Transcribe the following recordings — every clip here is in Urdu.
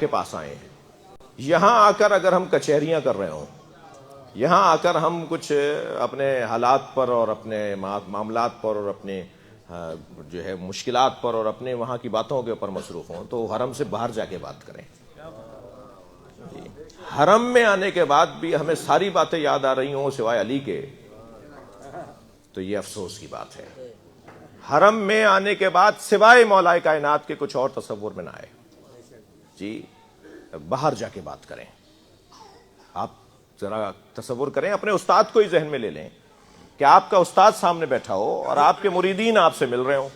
کے پاس آئے ہیں. یہاں آ کر اگر ہم کچہریاں کر رہے ہوں، یہاں آ کر ہم کچھ اپنے حالات پر اور اپنے معاملات پر اور اپنے جو ہے مشکلات پر اور اپنے وہاں کی باتوں کے اوپر مصروف ہوں، تو حرم سے باہر جا کے بات کریں. جی. حرم میں آنے کے بعد بھی ہمیں ساری باتیں یاد آ رہی ہوں سوائے علی کے، تو یہ افسوس کی بات ہے. حرم میں آنے کے بعد سوائے مولا کائنات کے کچھ اور تصور میں نہ آئے. جی باہر جا کے بات کریں. آپ ذرا تصور کریں، اپنے استاد کو ہی ذہن میں لے لیں کہ آپ کا استاد سامنے بیٹھا ہو اور آپ کے مریدین آپ سے مل رہے ہوں،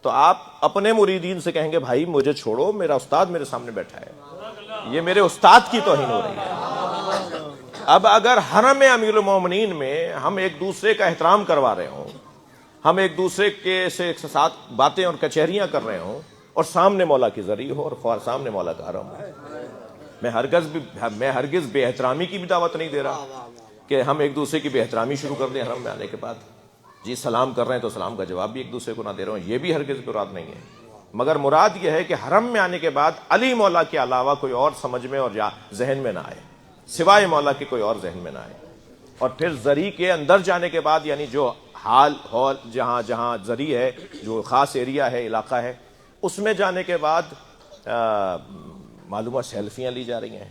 تو آپ اپنے مریدین سے کہیں گے بھائی مجھے چھوڑو، میرا استاد میرے سامنے بیٹھا ہے، یہ میرے استاد کی توہین ہو رہی ہے. اب اگر حرم امیر المومنین میں ہم ایک دوسرے کا احترام کروا رہے ہوں، ہم ایک دوسرے کے ساتھ باتیں اور کچہریاں کر رہے ہوں، اور سامنے مولا کی زری ہو اور سامنے مولا کا حرم ہو، میں ہرگز بے احترامی کی بھی دعوت نہیں دے رہا کہ ہم ایک دوسرے کی بے احترامی شروع کر دیں حرم میں آنے کے بعد. جی سلام کر رہے ہیں تو سلام کا جواب بھی ایک دوسرے کو نہ دے رہے ہوں، یہ بھی ہرگز مراد نہیں ہے. مگر مراد یہ ہے کہ حرم میں آنے کے بعد علی مولا کے علاوہ کوئی اور سمجھ میں اور ذہن میں نہ آئے، سوائے مولا کے کوئی اور ذہن میں نہ آئے. اور پھر زری کے اندر جانے کے بعد، یعنی جو ہال جہاں زری ہے، جو خاص ایریا ہے، علاقہ ہے، اس میں جانے کے بعد معلومہ سیلفیاں لی جا رہی ہیں.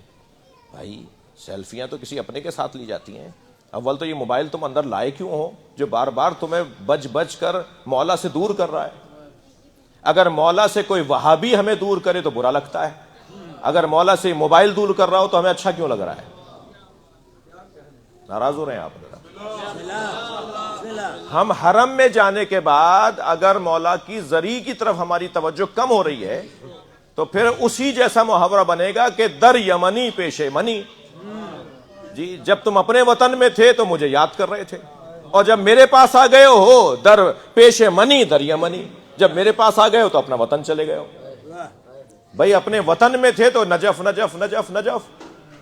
بھائی سیلفیاں تو کسی اپنے کے ساتھ لی جاتی ہیں. اول تو یہ موبائل تم اندر لائے کیوں ہو جو بار بار تمہیں بج کر مولا سے دور کر رہا ہے؟ اگر مولا سے کوئی وہابی ہمیں دور کرے تو برا لگتا ہے، اگر مولا سے موبائل دور کر رہا ہو تو ہمیں اچھا کیوں لگ رہا ہے؟ ناراض ہو رہے ہیں آپ؟ ہم حرم میں جانے کے بعد اگر مولا کی زری کی طرف ہماری توجہ کم ہو رہی ہے تو پھر اسی جیسا محاورہ بنے گا کہ در یمنی پیش منی. جی جب تم اپنے وطن میں تھے تو مجھے یاد کر رہے تھے، اور جب میرے پاس آ گئے ہو در پیش منی در یمنی، جب میرے پاس آ گئے ہو تو اپنا وطن چلے گئے ہو. بھائی اپنے وطن میں تھے تو نجف نجف نجف نجف،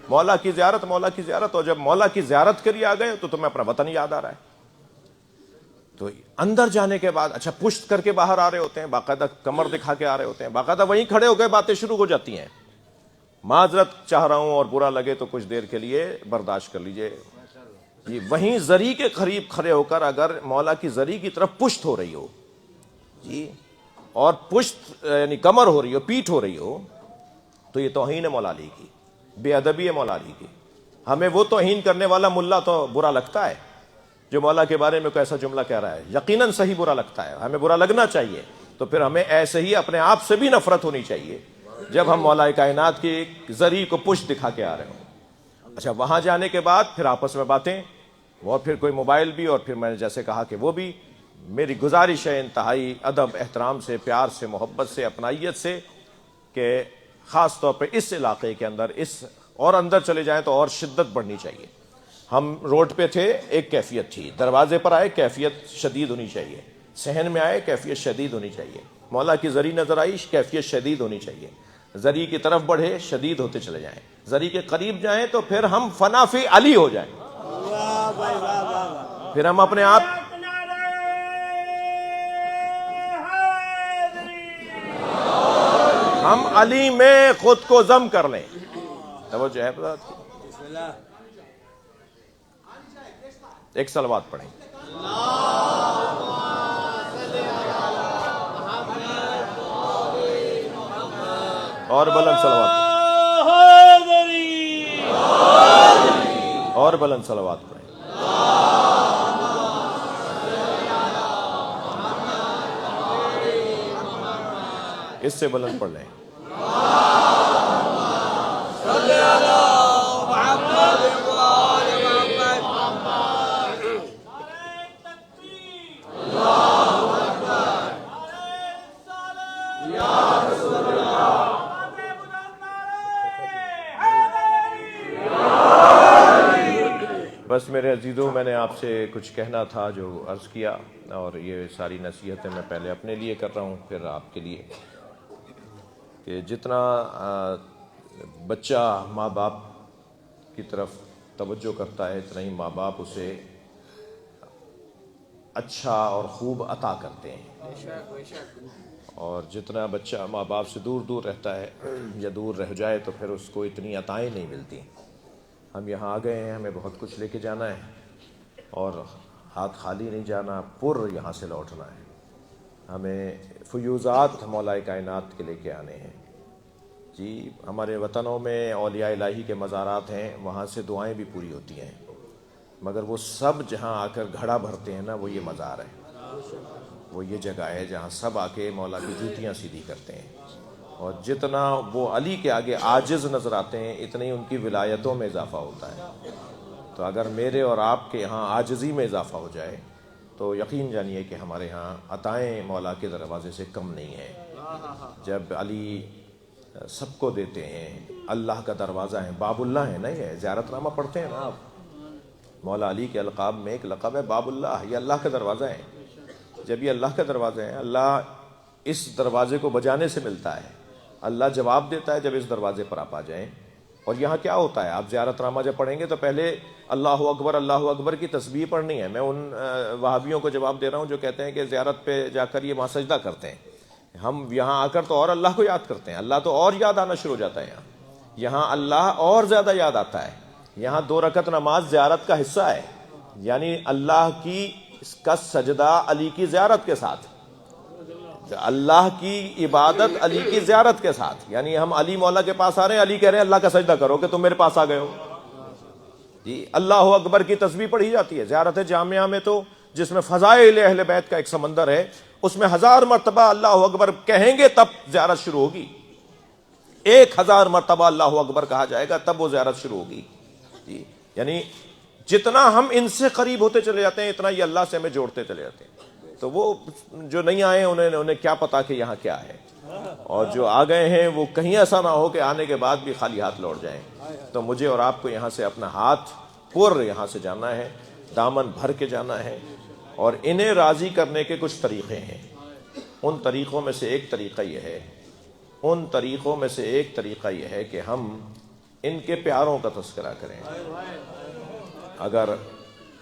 مولا کی زیارت، اور جب مولا کی زیارت کے لیے آ گئے تو تمہیں اپنا وطن یاد آ رہا ہے. تو اندر جانے کے بعد اچھا پشت کر کے باہر آ رہے ہوتے ہیں، باقاعدہ کمر دکھا کے آ رہے ہوتے ہیں، باقاعدہ وہیں کھڑے ہو گئے باتیں شروع ہو جاتی ہیں. معذرت چاہ رہا ہوں اور برا لگے تو کچھ دیر کے لیے برداشت کر لیجئے. جی وہیں زری کے قریب کھڑے ہو کر اگر مولا کی زری کی طرف پشت ہو رہی ہو، جی اور پشت یعنی کمر ہو رہی ہو، پیٹھ ہو رہی ہو، تو یہ توہین ہے مولا علی کی، بے ادبی ہے مولا علی کی. ہمیں وہ توہین کرنے والا ملا تو برا لگتا ہے جو مولا کے بارے میں کوئی ایسا جملہ کہہ رہا ہے، یقیناً صحیح برا لگتا ہے، ہمیں برا لگنا چاہیے. تو پھر ہمیں ایسے ہی اپنے آپ سے بھی نفرت ہونی چاہیے جب ہم مولا کائنات کی زری کو پشت دکھا کے آ رہے ہوں. اچھا وہاں جانے کے بعد پھر آپس میں باتیں، وہ پھر کوئی موبائل بھی، اور پھر میں نے جیسے کہا کہ وہ بھی. میری گزارش ہے انتہائی ادب احترام سے، پیار سے، محبت سے، اپنائیت سے، کہ خاص طور پہ اس علاقے کے اندر اور اندر چلے جائیں تو اور شدت بڑھنی چاہیے. ہم روڈ پہ تھے، ایک کیفیت تھی، دروازے پر آئے کیفیت شدید ہونی چاہیے، صحن میں آئے کیفیت شدید ہونی چاہیے، مولا کی زری نظر آئی کیفیت شدید ہونی چاہیے. زری کی طرف بڑھے شدید ہوتے چلے جائیں، زری کے قریب جائیں تو پھر ہم فنا فی علی ہو جائیں، پھر ہم اپنے آپ ہم علی میں خود کو ضم کر لیں. توجہ ہے ایک صلوات پڑھیں. اور بلند صلوات اور بلند صلوات پڑھیں. اس سے بلند پڑھ لیں. بس میرے عزیزوں، میں نے آپ سے کچھ کہنا تھا جو عرض کیا، اور یہ ساری نصیحتیں میں پہلے اپنے لیے کر رہا ہوں پھر آپ کے لیے، کہ جتنا بچہ ماں باپ کی طرف توجہ کرتا ہے اتنا ہی ماں باپ اسے اچھا اور خوب عطا کرتے ہیں. اور جتنا بچہ ماں باپ سے دور دور رہتا ہے یا دور رہ جائے تو پھر اس کو اتنی عطائیں نہیں ملتی. ہم یہاں آ گئے ہیں, ہمیں بہت کچھ لے کے جانا ہے اور ہاتھ خالی نہیں جانا, پر یہاں سے لوٹنا ہے. ہمیں فیوزات مولا کائنات کے لے کے آنے ہیں. جی ہمارے وطنوں میں اولیاء الہی کے مزارات ہیں, وہاں سے دعائیں بھی پوری ہوتی ہیں, مگر وہ سب جہاں آ کر گھڑا بھرتے ہیں نا, وہ یہ مزار ہے, وہ یہ جگہ ہے جہاں سب آ کے مولا کی جوتیاں سیدھی کرتے ہیں. اور جتنا وہ علی کے آگے عاجز نظر آتے ہیں اتنا ہی ان کی ولایتوں میں اضافہ ہوتا ہے. تو اگر میرے اور آپ کے یہاں عاجزی میں اضافہ ہو جائے تو یقین جانیے کہ ہمارے ہاں عطائیں مولا کے دروازے سے کم نہیں ہیں. جب علی سب کو دیتے ہیں, اللہ کا دروازہ ہے, باب اللہ ہے نا, یہ زیارت نامہ پڑھتے ہیں نا آپ, مولا علی کے القاب میں ایک لقب ہے باب اللہ, یہ اللہ کا دروازہ ہے. جب یہ اللہ کا دروازہ ہے, اللہ اس دروازے کو بجانے سے ملتا ہے, اللہ جواب دیتا ہے جب اس دروازے پر آپ آ جائیں. اور یہاں کیا ہوتا ہے, آپ زیارت نامہ جب پڑھیں گے تو پہلے اللہ اکبر کی تسبیح پڑھنی ہے. میں ان وہابیوں کو جواب دے رہا ہوں جو کہتے ہیں کہ زیارت پہ جا کر یہ وہاں سجدہ کرتے ہیں. ہم یہاں آ کر تو اور اللہ کو یاد کرتے ہیں, اللہ تو اور یاد آنا شروع ہو جاتا ہے. یہاں اللہ اور زیادہ یاد آتا ہے. یہاں 2 رکعت نماز زیارت کا حصہ ہے, یعنی اللہ کی اس کا سجدہ علی کی زیارت کے ساتھ, اللہ کی عبادت علی کی زیارت کے ساتھ. یعنی ہم علی مولا کے پاس آ رہے ہیں, علی کہہ رہے ہیں اللہ کا سجدہ کرو کہ تم میرے پاس آ گئے ہو. جی اللہ اکبر کی تسبیح پڑھی جاتی ہے. زیارت جامعہ میں تو جس میں فضائل اہل بیت کا ایک سمندر ہے, اس میں 1000 مرتبہ اللہ اکبر کہیں گے تب زیارت شروع ہوگی. 1000 مرتبہ اللہ اکبر کہا جائے گا تب وہ زیارت شروع ہوگی. جی یعنی جتنا ہم ان سے قریب ہوتے چلے جاتے ہیں اتنا یہ اللہ سے ہمیں جوڑتے چلے جاتے ہیں. تو وہ جو نہیں آئے انہیں کیا پتا کہ یہاں کیا ہے, اور جو آ گئے ہیں وہ کہیں ایسا نہ ہو کہ آنے کے بعد بھی خالی ہاتھ لوٹ جائیں. تو مجھے اور آپ کو یہاں سے اپنا ہاتھ پر یہاں سے جانا ہے, دامن بھر کے جانا ہے. اور انہیں راضی کرنے کے کچھ طریقے ہیں. ان طریقوں میں سے ایک طریقہ یہ ہے کہ ہم ان کے پیاروں کا تذکرہ کریں. اگر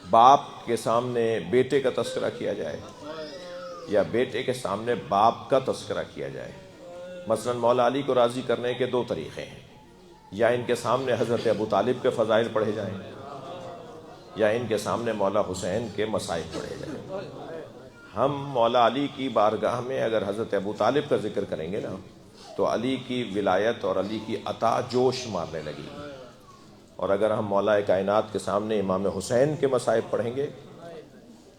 باپ کے سامنے بیٹے کا تذکرہ کیا جائے یا بیٹے کے سامنے باپ کا تذکرہ کیا جائے, مثلا مولا علی کو راضی کرنے کے 2 طریقے ہیں. یا ان کے سامنے حضرت ابو طالب کے فضائل پڑھے جائیں, یا ان کے سامنے مولا حسین کے مصائب پڑھے جائیں. ہم مولا علی کی بارگاہ میں اگر حضرت ابو طالب کا ذکر کریں گے نا تو علی کی ولایت اور علی کی عطا جوش مارنے لگی. اور اگر ہم مولا کائنات کے سامنے امام حسین کے مصائب پڑھیں گے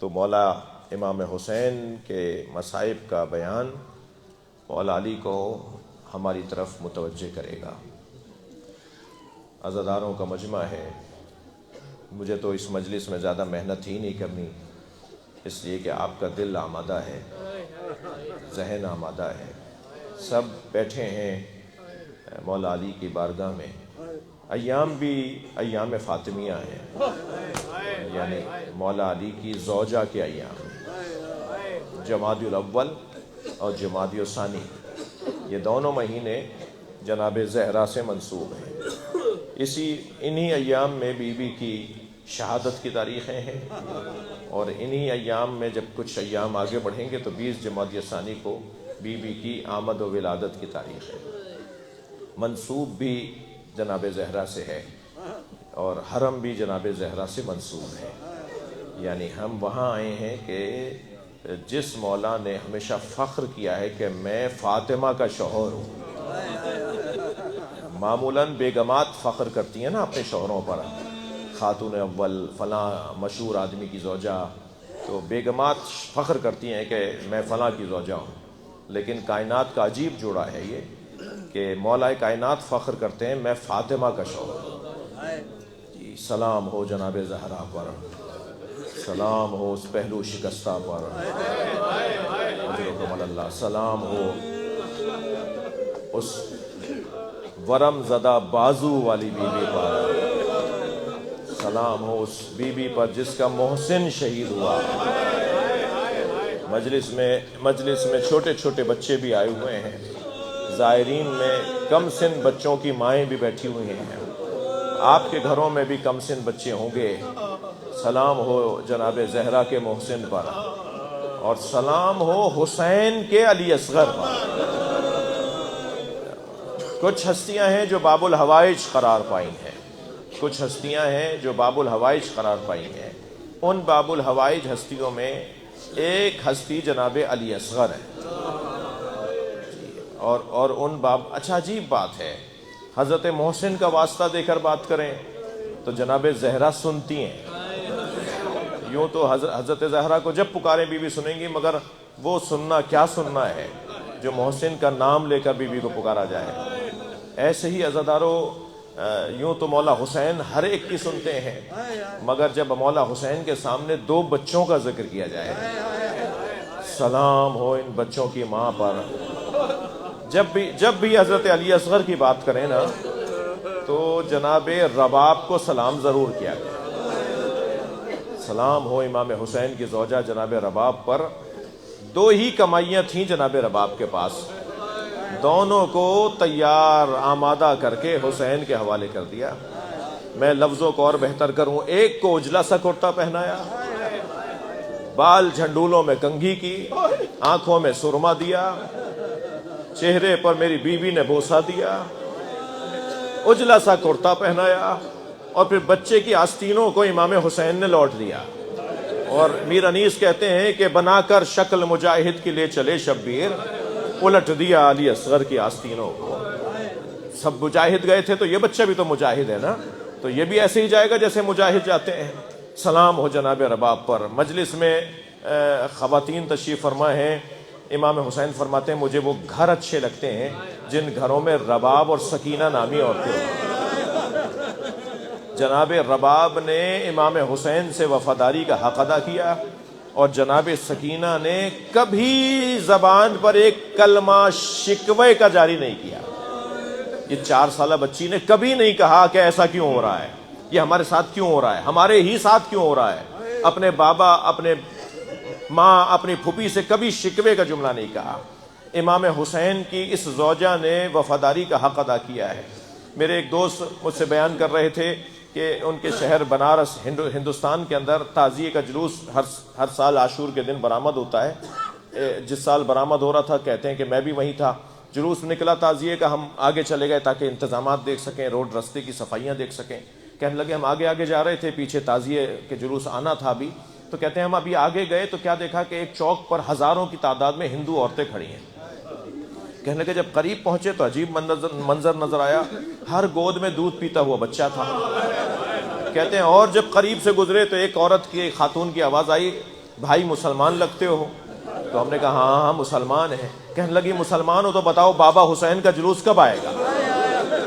تو مولا امام حسین کے مصائب کا بیان مولا علی کو ہماری طرف متوجہ کرے گا. عزاداروں کا مجمع ہے, مجھے تو اس مجلس میں زیادہ محنت ہی نہیں کرنی, اس لیے کہ آپ کا دل آمادہ ہے, ذہن آمادہ ہے, سب بیٹھے ہیں مولا علی کی بارگاہ میں. ایام بھی ایام فاطمیہ ہیں, یعنی مولا علی کی زوجہ کے ایام, جمادی الاول اور جمادی الثانی, یہ دونوں مہینے جناب زہرا سے منسوب ہیں. انہی ایام میں بی بی کی شہادت کی تاریخیں ہیں, اور انہی ایام میں جب کچھ ایام آگے بڑھیں گے تو 20 جمادی الثانی کو بی بی کی آمد و ولادت کی تاریخ ہے. منسوب بھی جناب زہرا سے ہے اور حرم بھی جناب زہرا سے منسوب ہے. یعنی ہم وہاں آئے ہیں کہ جس مولا نے ہمیشہ فخر کیا ہے کہ میں فاطمہ کا شوہر ہوں. معمولاً بیگمات فخر کرتی ہیں نا اپنے شوہروں پر, خاتون اول فلاں مشہور آدمی کی زوجہ, تو بیگمات فخر کرتی ہیں کہ میں فلاں کی زوجہ ہوں. لیکن کائنات کا عجیب جوڑا ہے یہ کہ مولا کائنات فخر کرتے ہیں میں فاطمہ کا شوہر ہوں. جی سلام ہو جناب زہرا پر, سلام ہو اس پہلو شکستہ پر, اللہ سلام ہو اس ورم زدہ بازو والی بی بی پر, سلام ہو اس بی بی پر جس کا محسن شہید ہوا. مجلس میں چھوٹے چھوٹے بچے بھی آئے ہوئے ہیں, زائرین میں کم سن بچوں کی مائیں بھی بیٹھی ہوئی ہیں, آپ کے گھروں میں بھی کم سن بچے ہوں گے. سلام ہو جناب زہرا کے محسن پر, اور سلام ہو حسین کے علی اصغر پر۔ کچھ ہستیاں ہیں جو باب الحوائج قرار پائی ہیں، کچھ ہستیاں ہیں جو باب الحوائج قرار پائی ہیں۔ ان باب الحوائج ہستیوں میں ایک ہستی جناب علی اصغر ہے، اور ان باب، اچھا عجیب بات ہے، حضرت محسن کا واسطہ دے کر بات کریں تو جناب زہرا سنتی ہیں۔ یوں تو حضرت زہرا کو جب پکاریں بی بی سنیں گی، مگر وہ سننا کیا سننا ہے جو محسن کا نام لے کر بی بی کو پکارا جائے۔ ایسے ہی عزادارو، یوں تو مولا حسین ہر ایک کی سنتے ہیں، مگر جب مولا حسین کے سامنے دو بچوں کا ذکر کیا جائے، سلام ہو ان بچوں کی ماں پر، جب بھی حضرت علی اصغر کی بات کریں نا تو جناب رباب کو سلام ضرور کیا گیا۔ سلام ہو امام حسین کی زوجہ جناب رباب پر۔ دو ہی کمائیاں تھیں جناب رباب کے پاس، دونوں کو تیار آمادہ کر کے حسین کے حوالے کر دیا۔ میں لفظوں کو اور بہتر کروں، ایک کو اجلا سا کرتا پہنایا، بال جھنڈولوں میں کنگھی کی، آنکھوں میں سرما دیا، چہرے پر میری بیوی نے بوسہ دیا، اجلا سا کرتا پہنایا، اور پھر بچے کی آستینوں کو امام حسین نے لوٹ دیا۔ اور میر انیس کہتے ہیں کہ بنا کر شکل مجاہد کی لے چلے شبیر، الٹ دیا علی اصغر کی آستینوں کو۔ سب مجاہد گئے تھے تو یہ بچہ بھی تو مجاہد ہے نا، تو یہ بھی ایسے ہی جائے گا جیسے مجاہد جاتے ہیں۔ سلام ہو جناب رباب پر۔ مجلس میں خواتین تشریف فرما ہیں، امام حسین فرماتے ہیں مجھے وہ گھر اچھے لگتے ہیں جن گھروں میں رباب اور سکینہ نامی عورتیں ہیں۔ جناب رباب نے امام حسین سے وفاداری کا حق ادا کیا، اور جناب سکینہ نے کبھی زبان پر ایک کلمہ شکوے کا جاری نہیں کیا۔ یہ 4 سالہ بچی نے کبھی نہیں کہا کہ ایسا کیوں ہو رہا ہے، یہ ہمارے ساتھ کیوں ہو رہا ہے، ہمارے ہی ساتھ کیوں ہو رہا ہے۔ اپنے بابا، اپنے ماں، اپنی پھوپھی سے کبھی شکوے کا جملہ نہیں کہا۔ امام حسین کی اس زوجہ نے وفاداری کا حق ادا کیا ہے۔ میرے ایک دوست مجھ سے بیان کر رہے تھے کہ ان کے شہر بنارس ہندوستان کے اندر تعزیے کا جلوس ہر سال عاشور کے دن برآمد ہوتا ہے۔ جس سال برآمد ہو رہا تھا کہتے ہیں کہ میں بھی وہیں تھا، جلوس نکلا تعزیے کا، ہم آگے چلے گئے تاکہ انتظامات دیکھ سکیں، روڈ رستے کی صفائیاں دیکھ سکیں۔ کہنے لگے ہم آگے جا رہے تھے، پیچھے تعزیے کے جلوس آنا تھا ابھی، تو کہتے ہیں ہم ابھی آگے گئے تو کیا دیکھا کہ ایک چوک پر ہزاروں کی تعداد میں ہندو عورتیں کھڑی ہیں۔ کہنے لگے جب قریب پہنچے تو عجیب منظر نظر آیا، ہر گود میں دودھ پیتا ہوا بچہ تھا۔ کہتے ہیں اور جب قریب سے گزرے تو ایک عورت کی، ایک خاتون کی آواز آئی، بھائی مسلمان لگتے ہو؟ تو ہم نے کہا ہاں مسلمان ہیں۔ کہنے لگی مسلمان ہو تو بتاؤ بابا حسین کا جلوس کب آئے گا؟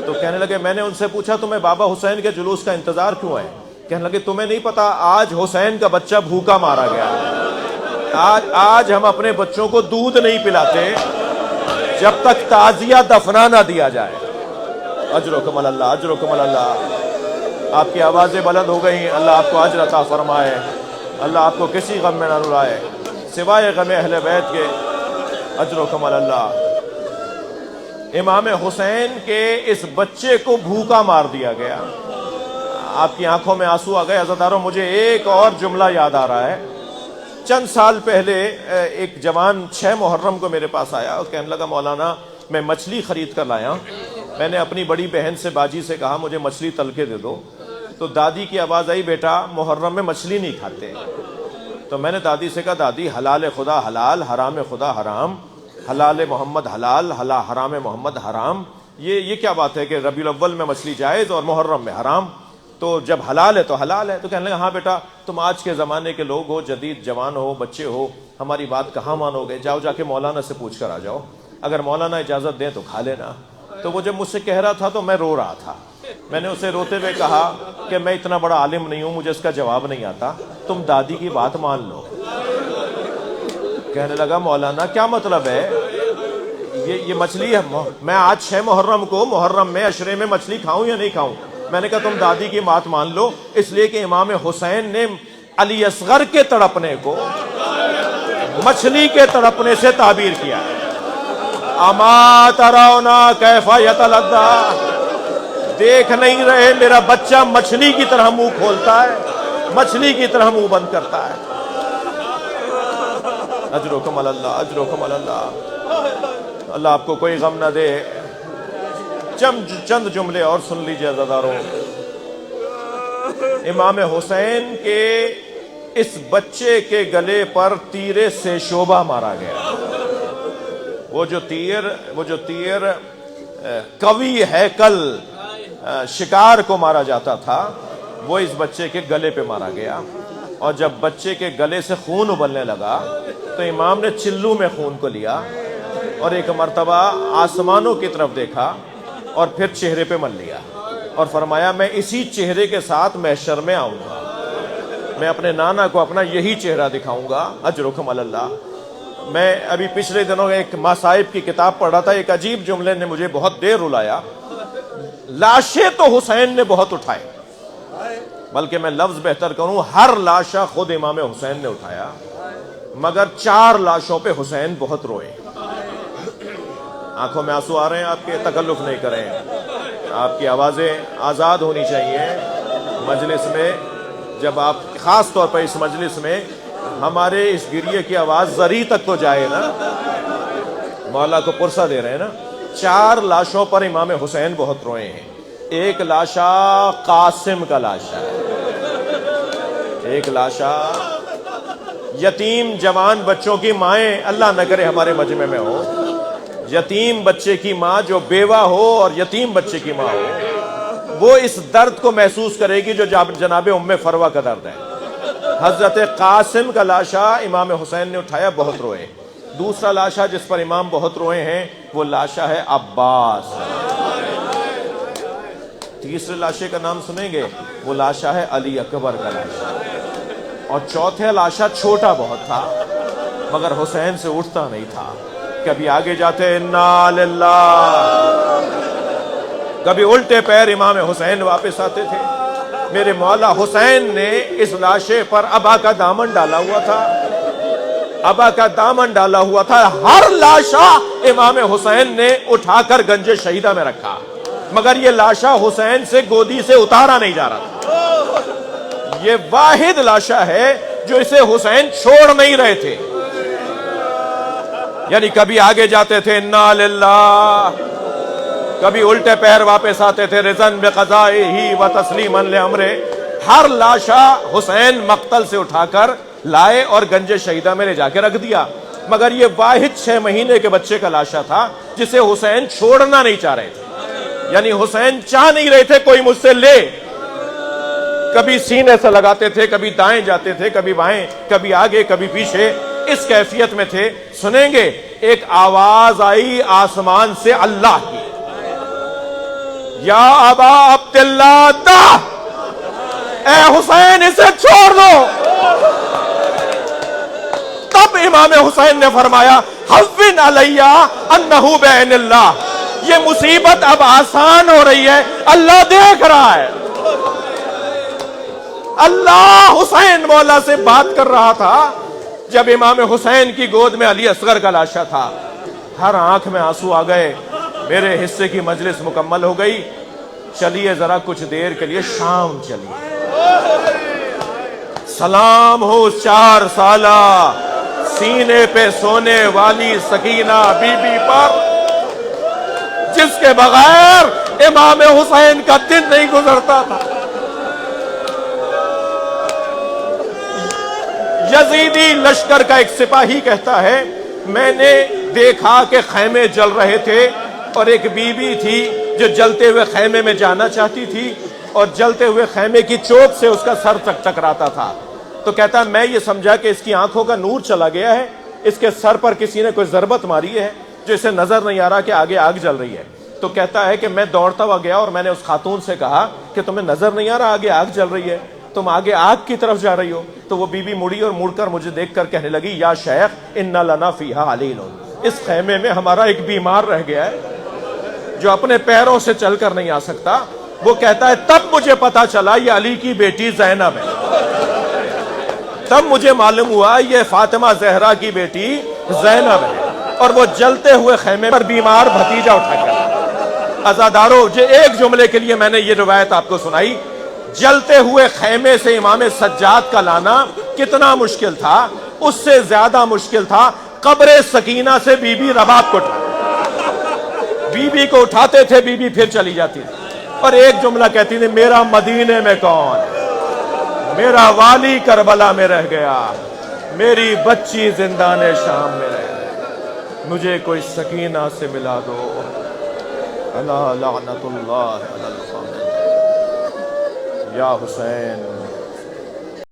تو کہنے لگے میں نے ان سے پوچھا تمہیں بابا حسین کے جلوس کا انتظار کیوں ہے؟ کہنے لگے تمہیں نہیں پتا آج حسین کا بچہ بھوکا مارا گیا، آج ہم اپنے بچوں کو دودھ نہیں پلاتے جب تک تعزیہ دفنا نہ دیا جائے۔ اجرکم اللہ، اجرکم اللہ۔ آپ کی آوازیں بلند ہو گئی، اللہ آپ کو اجر عطا فرمائے، اللہ آپ کو کسی غم میں نہ رلائے سوائے غم اہل بیت کے۔ اجرکم اللہ۔ امام حسین کے اس بچے کو بھوکا مار دیا گیا۔ آپ کی آنکھوں میں آنسو آ گئے۔ عزاداروں مجھے ایک اور جملہ یاد آ رہا ہے۔ چند سال پہلے ایک جوان 6 محرم کو میرے پاس آیا اور کہنے لگا مولانا میں مچھلی خرید کر لایا۔ میں نے اپنی بڑی بہن سے باجی سے کہا مجھے مچھلی تل کے دے دو، تو دادی کی آواز آئی بیٹا محرم میں مچھلی نہیں کھاتے۔ تو میں نے دادی سے کہا دادی حلال خدا حلال، حرام خدا حرام، حلال محمد حلال، حرام محمد حرام، یہ کیا بات ہے کہ ربیع الاول میں مچھلی جائز اور محرم میں حرام؟ تو جب حلال ہے تو حلال ہے۔ تو کہنے لگا ہاں بیٹا تم آج کے زمانے کے لوگ ہو، جدید جوان ہو، بچے ہو، ہماری بات کہاں مانو گے؟ جاؤ جا کے مولانا سے پوچھ کر آ جاؤ، اگر مولانا اجازت دیں تو کھا لینا۔ تو وہ جب مجھ سے کہہ رہا تھا تو میں رو رہا تھا۔ میں نے اسے روتے ہوئے کہا کہ میں اتنا بڑا عالم نہیں ہوں، مجھے اس کا جواب نہیں آتا، تم دادی کی بات مان لو۔ کہنے لگا مولانا کیا مطلب ہے؟ یہ مچھلی ہے، میں آج 6 محرم کو، محرم میں عشرے میں مچھلی کھاؤں یا نہیں کھاؤں؟ میں نے کہا تم دادی کی بات مان لو، اس لیے کہ امام حسین نے علی اصغر کے تڑپنے کو مچھلی کے تڑپنے سے تعبیر کیا ہے۔ اما ترونا کیف یتلذذ، دیکھ نہیں رہے میرا بچہ مچھلی کی طرح منہ کھولتا ہے، مچھلی کی طرح منہ بند کرتا ہے۔ اجرکم علی اللہ، اجرکم علی اللہ۔ اللہ آپ کو کوئی غم نہ دے۔ چند جملے اور سن لیجئے عزیزاروں۔ امام حسین کے اس بچے کے گلے پر تیرے سے شعبہ مارا گیا۔ وہ جو تیر قوی ہیکل شکار کو مارا جاتا تھا، وہ اس بچے کے گلے پہ مارا گیا، اور جب بچے کے گلے سے خون ابلنے لگا تو امام نے چلو میں خون کو لیا اور ایک مرتبہ آسمانوں کی طرف دیکھا اور پھر چہرے پہ مل لیا اور فرمایا میں اسی چہرے کے ساتھ محشر میں آؤں گا، میں اپنے نانا کو اپنا یہی چہرہ دکھاؤں گا۔ اجرکم علی اللہ۔ میں ابھی پچھلے دنوں ایک مصائب کی کتاب پڑھ رہا تھا، ایک عجیب جملے نے مجھے بہت دیر رلایا۔ لاشیں تو حسین نے بہت اٹھائے، بلکہ میں لفظ بہتر کروں، ہر لاشا خود امام حسین نے اٹھایا، مگر 4 لاشوں پہ حسین بہت روئے۔ آنکھوں میں آنسو آ رہے ہیں آپ کے، تکلف نہیں کریں، آپ کی آوازیں آزاد ہونی چاہیے مجلس میں۔ جب آپ خاص طور پر اس مجلس میں ہمارے اس گریے کی آواز زری تک تو جائے نا، مولا کو پرسہ دے رہے ہیں نا۔ 4 لاشوں پر امام حسین بہت روئے ہیں۔ ایک لاشا قاسم کا لاشا ہے، ایک لاشا یتیم جوان بچوں کی مائیں، اللہ نہ کرے ہمارے مجمع میں ہو، یتیم بچے کی ماں جو بیوہ ہو اور یتیم بچے کی ماں ہو، وہ اس درد کو محسوس کرے گی جو جناب ام فروہ کا درد ہے۔ حضرت قاسم کا لاشا امام حسین نے اٹھایا، بہت روئے۔ دوسرا لاشا جس پر امام بہت روئے ہیں وہ لاشا ہے عباس۔ تیسرے لاشے کا نام سنیں گے، وہ لاشا ہے علی اکبر کا لاشا۔ اور چوتھے لاشا چھوٹا بہت تھا مگر حسین سے اٹھتا نہیں تھا، کبھی آگے جاتے انا للہ، کبھی الٹے پیر امام حسین واپس آتے تھے۔ میرے مولا حسین نے اس لاشے پر ابا کا دامن ڈالا ہوا تھا، ابا کا دامن ڈالا ہوا تھا۔ ہر لاشا امام حسین نے اٹھا کر گنج شہیدہ میں رکھا، مگر یہ لاشا حسین سے گودی سے اتارا نہیں جا رہا تھا۔ یہ واحد لاشا ہے جو اسے حسین چھوڑ نہیں رہے تھے، یعنی کبھی آگے جاتے تھے انا للہ، کبھی الٹے پیر واپس آتے تھے رضن بقضائہ و تسلیما لامرہ۔ ہر لاشا حسین مقتل سے اٹھا کر لائے اور گنج شہیدہ میں لے جا کے رکھ دیا، مگر یہ واحد 6 مہینے کے بچے کا لاشا تھا جسے حسین چھوڑنا نہیں چاہ رہے تھے، یعنی حسین چاہ نہیں رہے تھے کوئی مجھ سے لے۔ کبھی سینے سے لگاتے تھے، کبھی دائیں جاتے تھے، کبھی بائیں، کبھی آگے کبھی پیچھے، اس کیفیت میں تھے۔ سنیں گے ایک آواز آئی آسمان سے اللہ کی، یا ابا عبداللہ دا، اے حسین اسے چھوڑ دو۔ تب امام حسین نے فرمایا حون علیہ انہ بعین اللہ، یہ مصیبت اب آسان ہو رہی ہے، اللہ دیکھ رہا ہے۔ اللہ حسین مولا سے بات کر رہا تھا جب امام حسین کی گود میں علی اصغر کا لاشا تھا۔ ہر آنکھ میں آنسو آ گئے۔ میرے حصے کی مجلس مکمل ہو گئی، چلیے ذرا کچھ دیر کے لیے شام چلیے۔ سلام ہو 4 سالہ سینے پہ سونے والی سکینہ بی بی پر، جس کے بغیر امام حسین کا دن نہیں گزرتا تھا۔ یزیدی لشکر کا ایک سپاہی کہتا ہے میں نے دیکھا کہ خیمے جل رہے تھے اور ایک بی بی تھی جو جلتے ہوئے خیمے میں جانا چاہتی تھی اور جلتے ہوئے خیمے کی چوب سے اس کا سر ٹکراتا تھا۔ تو کہتا ہے میں یہ سمجھا کہ اس کی آنکھوں کا نور چلا گیا ہے، اس کے سر پر کسی نے کوئی ضربت ماری ہے جو اسے نظر نہیں آ رہا کہ آگے آگ جل رہی ہے۔ تو کہتا ہے کہ میں دوڑتا ہوا گیا اور میں نے اس خاتون سے کہا کہ تمہیں نظر نہیں آ رہا آگے آگ جل رہی ہے، تم آگے آگ کی طرف جا رہی ہو؟ تو وہ بی بی مڑی اور مڑ کر مجھے دیکھ کر کہنے لگی یا شیخ ان لنا فیہا علیل، اس خیمے میں ہمارا ایک بیمار رہ گیا ہے جو اپنے پیروں سے چل کر نہیں آ سکتا۔ وہ کہتا ہے تب مجھے پتا چلا یہ علی کی بیٹی زینب ہے، تب مجھے معلوم ہوا یہ فاطمہ زہرا کی بیٹی زینب ہے، اور وہ جلتے ہوئے خیمے پر بیمار بھتیجا اٹھا کر۔ عزادارو جو ایک جملے کے لیے میں نے یہ روایت آپ کو سنائی، جلتے ہوئے خیمے سے امام سجاد کا لانا کتنا مشکل تھا، اس سے زیادہ مشکل تھا قبر سکینہ سے بی بی رباب کو اٹھانا. بی بی کو اٹھاتے تھے، بی بی پھر چلی جاتی تھی اور ایک جملہ کہتی تھی، میرا مدینے میں کون ہے؟ میرا والی کربلا میں رہ گیا، میری بچی زندان شام میں رہ گئی، مجھے کوئی سکینہ سے ملا دو. الا لعنت اللہ علی القاتل یا حسین.